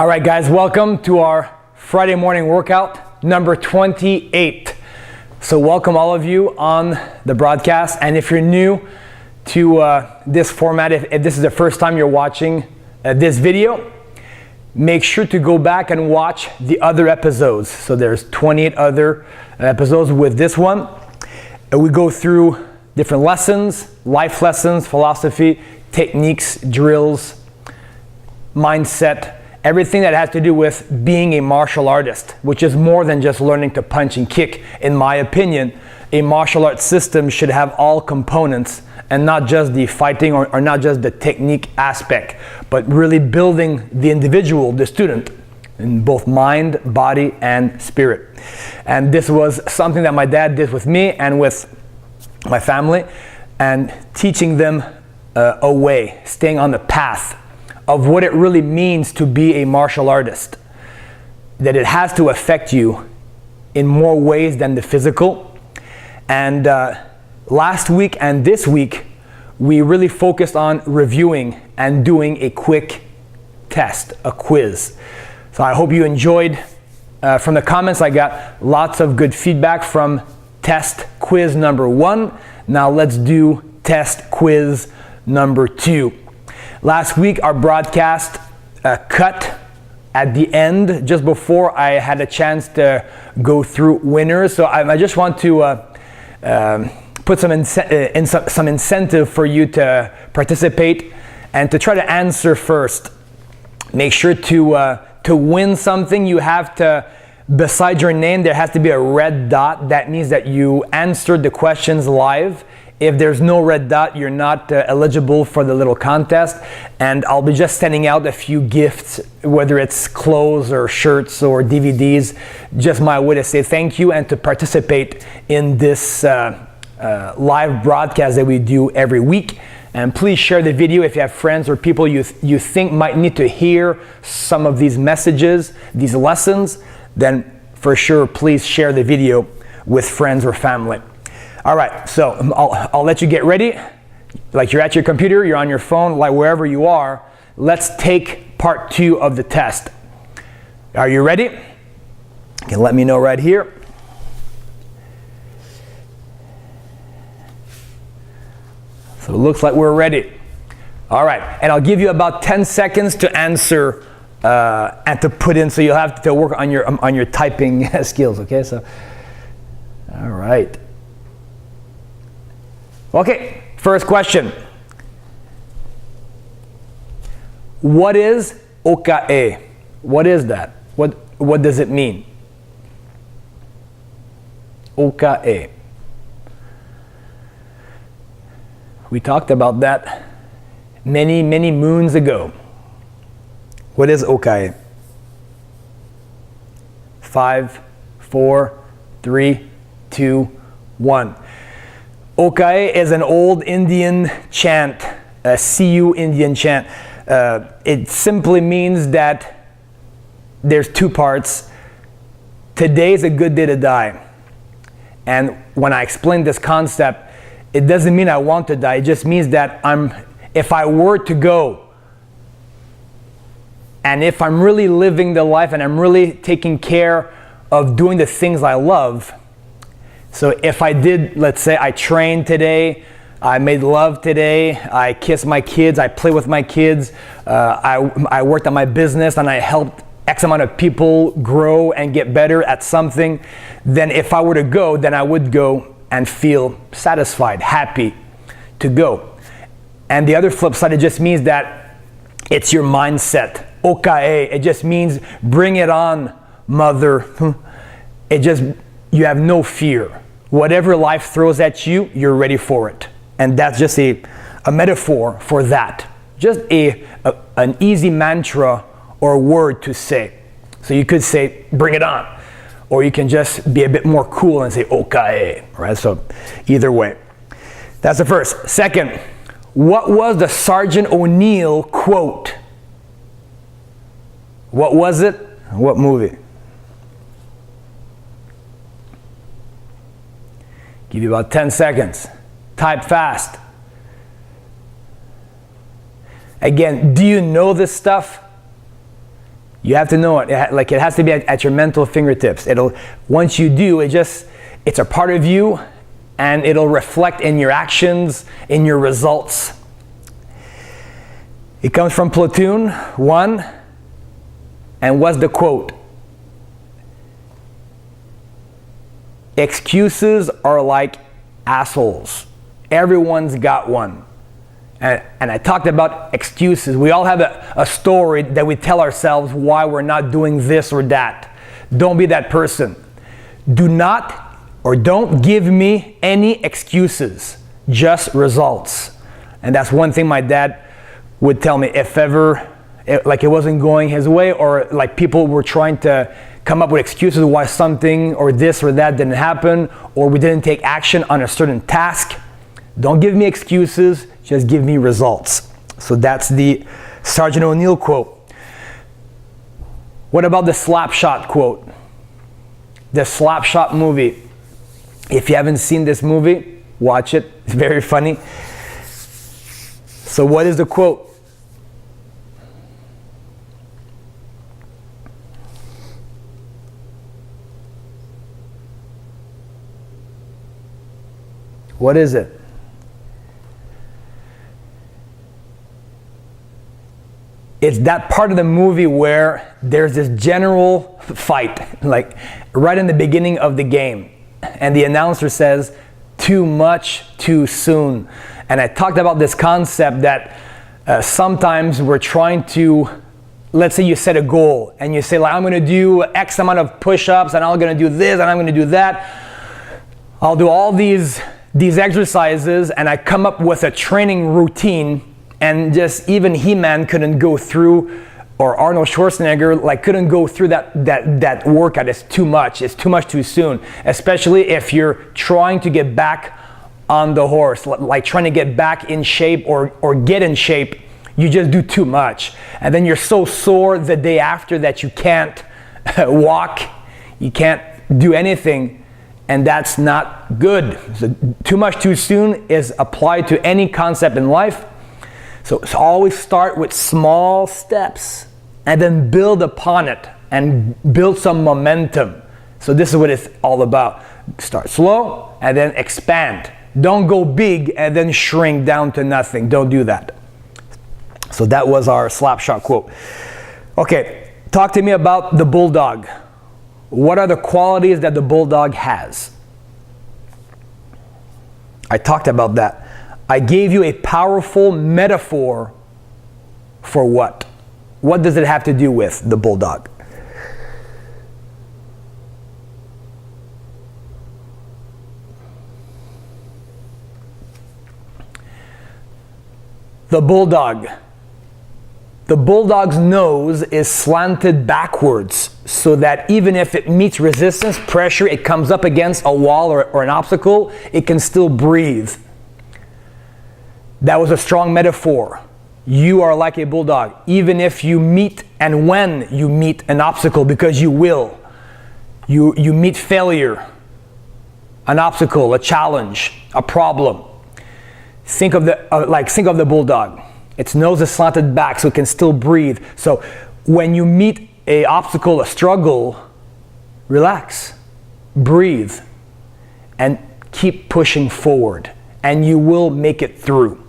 All right, guys, welcome to our Friday morning workout number 28. So welcome all of you on the broadcast. And if you're new to this format, if this is the first time you're watching this video, make sure to go back and watch the other episodes. So there's 28 other episodes with this one. And we go through different lessons, life lessons, philosophy, techniques, drills, mindset, everything that has to do with being a martial artist, which is more than just learning to punch and kick. In my opinion, a martial arts system should have all components and not just the fighting or not just the technique aspect, but really building the individual, the student, in both mind, body, and spirit. And this was something that my dad did with me and with my family, and teaching them a way, staying on the path of what it really means to be a martial artist, that it has to affect you in more ways than the physical. And last week and this week, we really focused on reviewing and doing a quick test, a quiz. So I hope you enjoyed. From the comments, I got lots of good feedback from test quiz number 1. Now let's do test quiz number 2. Last week, our broadcast cut at the end, just before I had a chance to go through winners. So I just want to put some incentive for you to participate and to try to answer first. Make sure to win something, you have to, beside your name, there has to be a red dot. That means that you answered the questions live. If there's no red dot, you're not eligible for the little contest. And I'll be just sending out a few gifts, whether it's clothes or shirts or DVDs, just my way to say thank you and to participate in this live broadcast that we do every week. And please share the video if you have friends or people you think might need to hear some of these messages, these lessons, then for sure, please share the video with friends or family. All right, so I'll let you get ready. Like you're at your computer, you're on your phone, like wherever you are. Let's take part 2 of the test. Are you ready? You can let me know right here. So it looks like we're ready. All right, and I'll give you about 10 seconds to answer and to put in, so you'll have to work on your typing skills, okay? So, all right. Okay, first question. What is okae? What is that? What does it mean? Okae. We talked about that many moons ago. What is okae? 5, 4, 3, 2, 1. Okae is an old Indian chant, a Sioux Indian chant. It simply means that there's 2 parts. Today's a good day to die. And when I explain this concept, it doesn't mean I want to die. It just means that if I were to go, and if I'm really living the life and I'm really taking care of doing the things I love. So if I did, let's say I trained today, I made love today, I kissed my kids, I played with my kids, I worked on my business and I helped X amount of people grow and get better at something, then if I were to go, then I would go and feel satisfied, happy to go. And the other flip side, it just means that it's your mindset. Okae, it just means bring it on, mother. You have no fear. Whatever life throws at you, you're ready for it. And that's just a metaphor for that. Just an easy mantra or word to say. So you could say, bring it on. Or you can just be a bit more cool and say, okae, right? So either way. That's the first. Second, what was the Sergeant O'Neill quote? What was it? What movie? Give you about 10 seconds. Type fast. Again, do you know this stuff? You have to know it. It has to be at your mental fingertips. Once you do, it's a part of you, and it'll reflect in your actions, in your results. It comes from Platoon 1. And what's the quote? Excuses are like assholes. Everyone's got one. And I talked about excuses. We all have a story that we tell ourselves why we're not doing this or that. Don't be that person. Don't give me any excuses, just results. And that's one thing my dad would tell me if ever it wasn't going his way, or like people were trying to come up with excuses why something or this or that didn't happen, or we didn't take action on a certain task. Don't give me excuses, just give me results. So that's the Sergeant O'Neill quote. What about the Slapshot quote? The Slapshot movie. If you haven't seen this movie, watch it. It's very funny. So what is the quote? What is it? It's that part of the movie where there's this general fight, like right in the beginning of the game. And the announcer says, too much, too soon. And I talked about this concept that sometimes we're trying to, let's say you set a goal and you say, like, I'm gonna do X amount of push-ups, and I'm gonna do this, and I'm gonna do that. I'll do all these exercises, and I come up with a training routine, and just even He-Man couldn't go through, or Arnold Schwarzenegger couldn't go through that workout. It's too much too soon, especially if you're trying to get back on the horse, like trying to get back in shape or get in shape. You just do too much, and then you're so sore the day after that you can't walk, you can't do anything. And that's not good. So too much too soon is applied to any concept in life. So always start with small steps and then build upon it and build some momentum. So this is what it's all about. Start slow and then expand. Don't go big and then shrink down to nothing. Don't do that. So that was our Slapshot quote. Okay, talk to me about the bulldog. What are the qualities that the bulldog has? I talked about that. I gave you a powerful metaphor for what? What does it have to do with the bulldog? The bulldog. The bulldog's nose is slanted backwards so that even if it meets resistance, pressure, it comes up against a wall or an obstacle, it can still breathe. That was a strong metaphor. You are like a bulldog, even if you meet and when you meet an obstacle, because you will. You meet failure, an obstacle, a challenge, a problem. Think of the bulldog. Its nose is slanted back so it can still breathe. So when you meet an obstacle, a struggle, relax, breathe, and keep pushing forward, and you will make it through.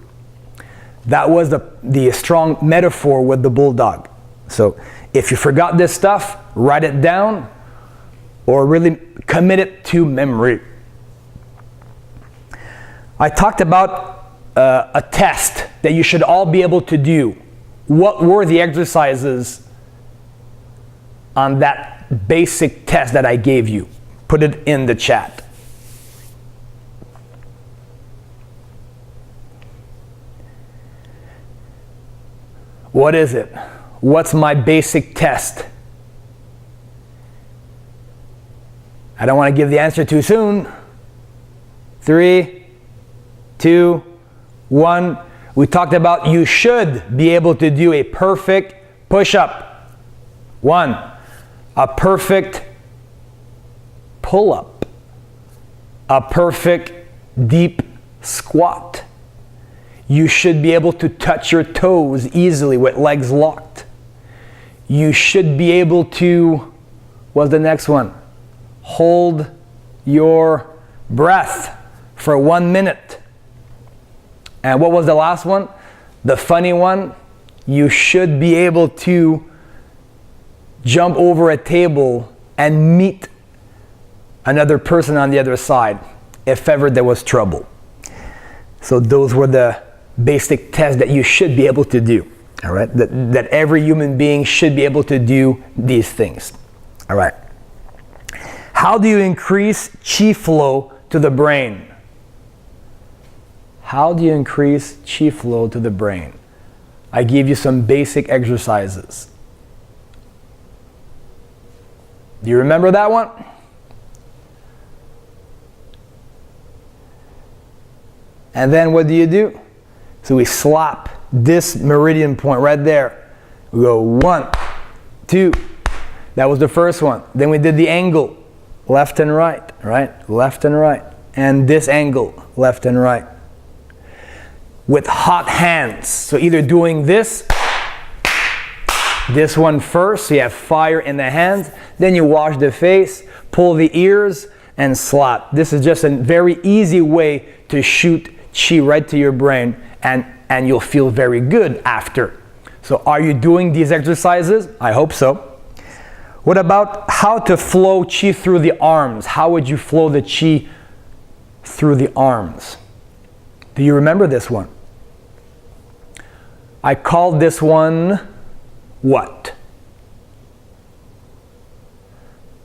That was the strong metaphor with the bulldog. So if you forgot this stuff, write it down or really commit it to memory. I talked about a test that you should all be able to do. What were the exercises on that basic test that I gave you? Put it in the chat. What is it? What's my basic test? I don't want to give the answer too soon. 3, 2, 1. We talked about you should be able to do a perfect push-up. 1. A perfect pull-up. A perfect deep squat. You should be able to touch your toes easily with legs locked. you should be able to, what's the next one? Hold your breath for 1 minute. And what was the last one? The funny one, you should be able to jump over a table and meet another person on the other side if ever there was trouble. So those were the basic tests that you should be able to do. All right, that every human being should be able to do these things. All right. How do you increase qi flow to the brain? How do you increase qi flow to the brain? I gave you some basic exercises. Do you remember that one? And then what do? So we slap this meridian point right there. We go 1, 2. That was the first one. Then we did the angle, left and right, right? Left and right. And this angle, left and right. With hot hands. So either doing this one first, so you have fire in the hands. Then you wash the face, pull the ears, and slap. This is just a very easy way to shoot qi right to your brain, and you'll feel very good after. So are you doing these exercises? I hope so. What about how to flow qi through the arms? How would you flow the qi through the arms? Do you remember this one? I called this one what?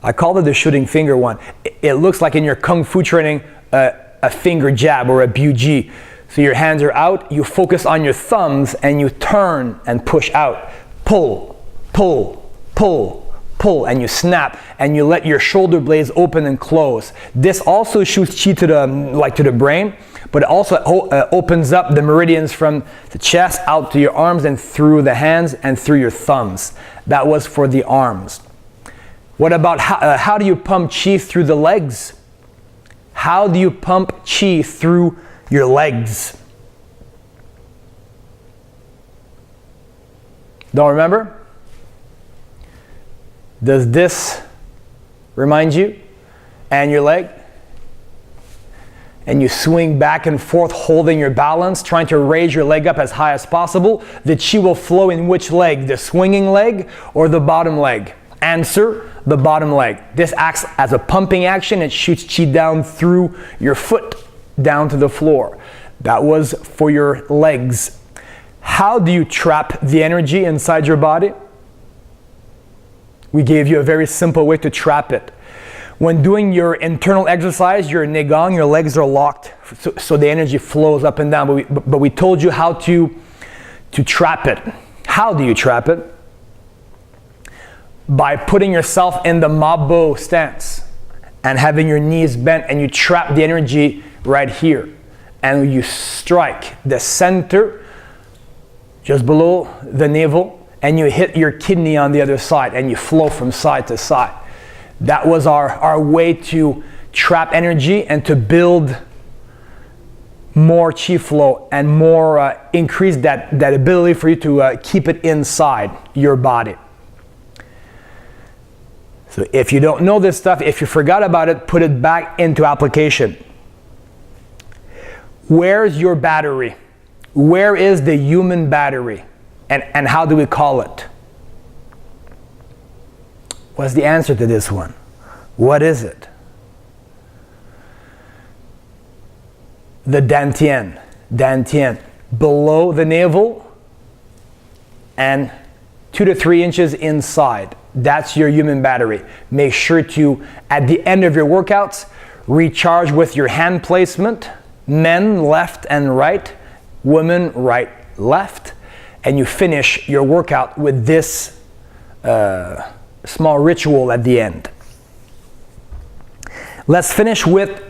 I called it the shooting finger one. It looks like in your kung fu training a finger jab or a bu-ji. So your hands are out, you focus on your thumbs and you turn and push out. Pull, pull, pull, pull, and you snap and you let your shoulder blades open and close. This also shoots qi to the brain, but it also opens up the meridians from the chest out to your arms and through the hands and through your thumbs. That was for the arms. What about how do you pump qi through the legs? How do you pump qi through your legs? Don't remember? Does this remind you? And your leg? And you swing back and forth holding your balance, trying to raise your leg up as high as possible. The qi will flow in which leg? The swinging leg or the bottom leg? Answer, the bottom leg. This acts as a pumping action. It shoots qi down through your foot, down to the floor. That was for your legs. How do you trap the energy inside your body? We gave you a very simple way to trap it. When doing your internal exercise, your Neigong, your legs are locked, so the energy flows up and down. But we told you how to trap it. How do you trap it? By putting yourself in the Mabo stance and having your knees bent, and you trap the energy right here. And you strike the center just below the navel, and you hit your kidney on the other side, and you flow from side to side. That was our way to trap energy and to build more qi flow and more increase that ability for you to keep it inside your body. So if you don't know this stuff, if you forgot about it, put it back into application. Where's your battery? Where is the human battery? And how do we call it? What's the answer to this one? What is it? The dantian. Dantian. Below the navel and 2 to 3 inches inside. That's your human battery. Make sure to, at the end of your workouts, recharge with your hand placement. Men left and right, women right, left. And you finish your workout with this small ritual at the end. Let's finish with,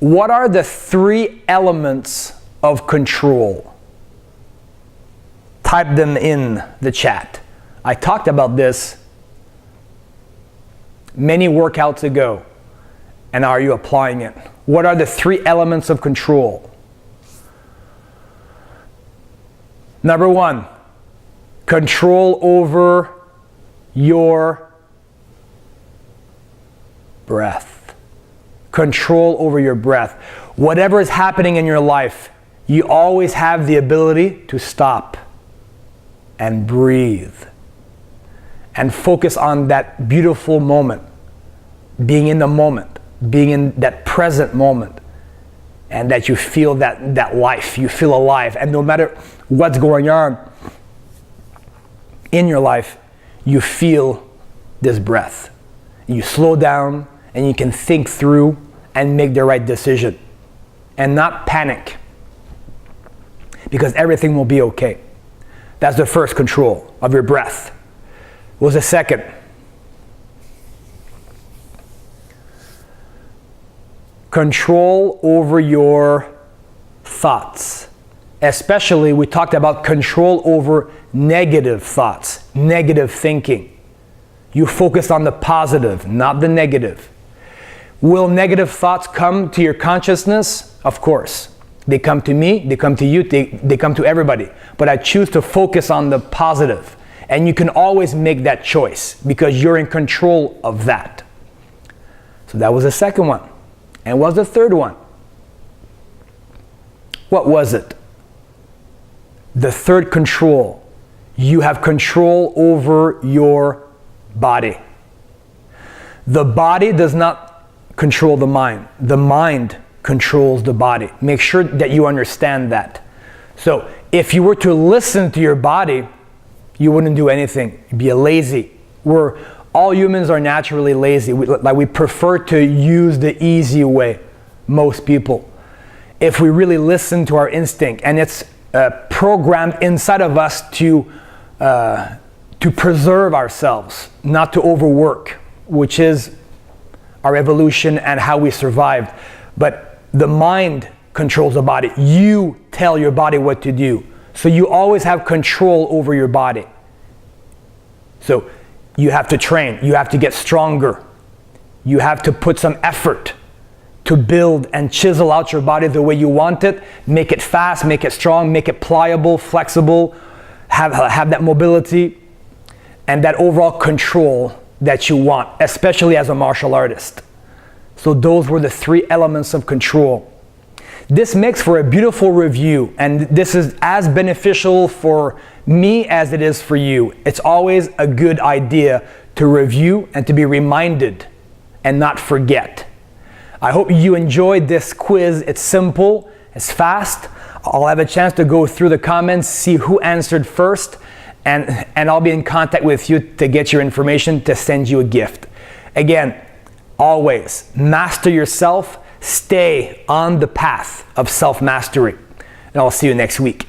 what are the 3 elements of control? Type them in the chat. I talked about this many workouts ago. And are you applying it? What are the 3 elements of control? Number 1, control over your breath. Control over your breath. Whatever is happening in your life, you always have the ability to stop and breathe and focus on that beautiful moment, being in the moment, being in that present moment, and that you feel that life, you feel alive. And no matter what's going on in your life, you feel this breath. You slow down and you can think through and make the right decision and not panic, because everything will be okay. That's the first control of your breath. What was the second? Control over your thoughts. Especially, we talked about control over negative thoughts, negative thinking. You focus on the positive, not the negative. Will negative thoughts come to your consciousness? Of course. They come to me, they come to you, they come to everybody. But I choose to focus on the positive. And you can always make that choice because you're in control of that. So that was the second one. And what was the third one? What was it? The third control. You have control over your body. The body does not control the mind. The mind controls the body. Make sure that you understand that. So if you were to listen to your body, you wouldn't do anything. You'd be lazy. All humans are naturally lazy. We prefer to use the easy way, most people. If we really listen to our instinct, and it's programmed inside of us to preserve ourselves, not to overwork, which is our evolution and how we survived. But the mind controls the body. You tell your body what to do. So you always have control over your body. So you have to train. You have to get stronger. You have to put some effort to build and chisel out your body the way you want it. Make it fast, make it strong, make it pliable, flexible, have that mobility and that overall control that you want, especially as a martial artist. So those were the three elements of control. This makes for a beautiful review, and this is as beneficial for me as it is for you. It's always a good idea to review and to be reminded and not forget. I hope you enjoyed this quiz. It's simple, it's fast. I'll have a chance to go through the comments, see who answered first, and I'll be in contact with you to get your information to send you a gift. Again, always master yourself. Stay on the path of self-mastery. And I'll see you next week.